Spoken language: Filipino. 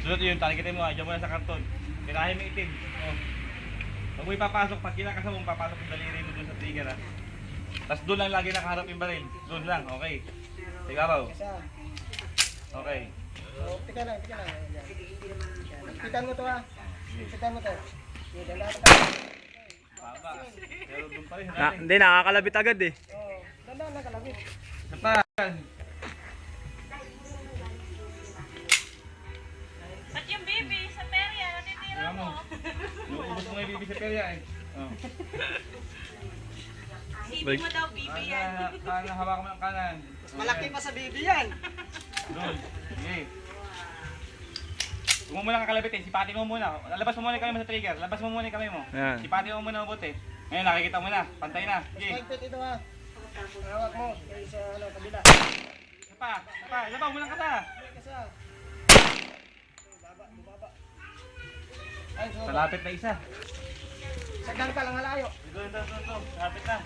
Sunod yun, talikitin mo, dyan mo na sa karton. Tirahin mo itim. Oh. Pag mo ipapasok, pag kinakasa mo, papasok yung daliri mo dun sa trigger ha. Tapos doon lang lagi nakaharap yung baril. Doon lang, okay. Sige araw. Okay. Oh, tika lang. Pitan mo to ha. Pitan mo to. Baba. Pero doon pa rin. Hindi, nakakalabit agad eh. Oh, dandan na kalabit. Isa pa. At yung baby sa perya, natitira Alam mo. mo. Luubos mo yung bibi sa perya eh. Oh. Hindi mo daw baby yan. Kanan, hawakan mo ng kanan. Malaki pa sa baby yan. Doon. Sige. Huwag mo lang kakalabitin, sipatin mo muna. Labas mo muna yung kamay mo sa trigger. Labas mo muna yung kamay mo. Ayan. Sipatin mo muna mabuti. Ngayon nakikita mo na. Pantay na. Sige. Mahigpit ito ha. Hawak mo. Sa kabila. Isa pa. Huwag mo lang kasa. Isa. Baba. Ay, Malapit na isa. Sagdan ka lang halayo. Ito. Malapit na.